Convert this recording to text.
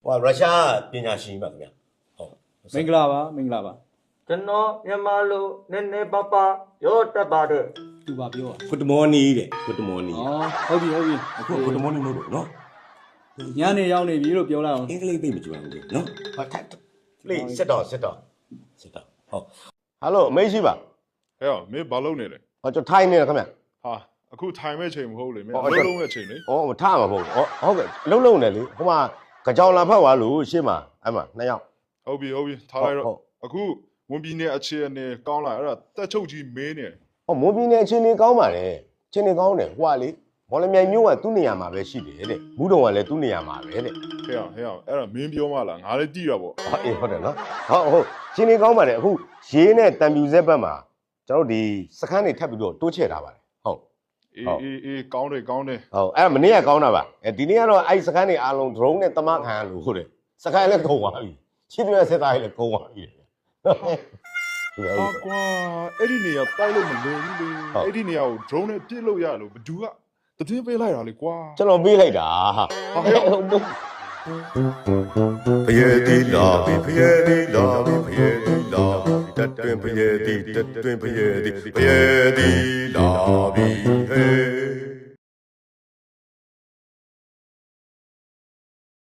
ရုရှားပညာရှင်ပါခင်ဗျာဟုတ်မင်္ဂလာပါမင်္ဂလာပါကျွန်တော်မြန်မာလိုနည်းနည်းပါးပါရောတတ်ပါတယ် သူပါပြော Good morning တဲ့ Good morning ဟုတ်ပြီအခု Good morning လို့နော်ညနေရောက်နေပြီလို့ပြောလိုက်အောင်အင်္ဂလိပ်သိမကျွမ်းဘူးနော်ဟုတ်ထပ် please sit down ဟုတ်ဟယ်လိုအမေရှိပါ ဟဲ့မင်းဘာလုပ်နေလဲ ဟောကျွန်တော်ထိုင်နေတယ်ခင်ဗျာ ဟာအခုထိုင်မဲ့ချိန်မဟုတ်လေမင်းအလုပ်လုပ်မဲ့ချိန်လေ ဩမထမှာမဟုတ်ဟုတ်ကဲ့အလုံးလုံးနေလေဟိုမှာကြောင်လာဖတ်သွားလို့ရှေ့မှာအဲ့မှာနှစ်ယောက် ဟုတ်ပြီထားလိုက်တော့အခုဝန်ပြည်နယ်အခြေအနေကောင်းလာအဲ့ဒါတက်ချုပ်ကြီးမင်းနေ ဟောမွန်ပြည်နယ်အခြေအနေကောင်းပါတယ်အခြေအနေကောင်းတယ်ဟိုကလေမော်လမြိုင်မြို့ကသူ့နေရာမှာပဲရှိတယ်တဲ့ဘူးတုံကလည်းသူ့နေရာမှာပဲတဲ့ ဟဲ့အဲ့ဒါမင်းပြောမှလားငါလည်းကြည့်ရပေါ့ အေးဟုတ်တယ်နော်ဟုတ်အခြေအနေကောင်းပါတယ်အခုရေးနဲ့တံပြူဆက်ဘက်မှာကျွန်တော်တို့ဒီစခန်းတွေထပ်ပြီးတော့တိုးချဲ့ထားပါတယ်ဟုတ်အေးကောင်းတယ်ဟုတ်အဲ့မနေ့ကကောင်းတာပါဒီနေ့ကတော့အဲ့စခန်းတွေအားလုံး drone နဲ့တမခံလို့ဟုတ်တယ်စခန်းလည်းကုန်သွားပြီရှင်းပြဆက်သားလည်းကုန်သွားပြီဟာကွာအဲ့ဒီနေရာတိုက်လို့မလွယ်ဘူးလေအဲ့ဒီနေရာကို drone နဲ့ပြစ်လို့ရလို့ဘသူကတည်င်းပေးလိုက်တာလေကွာ ကျွန်တော်ပေးလိုက်တာဖယေတီလာပြီဖယေတီလာပြီဖယေတီလာပြီတက်တွင်ဖယေတီတက်တွင်ဖယေတီဖယေတီလာပြီဟေး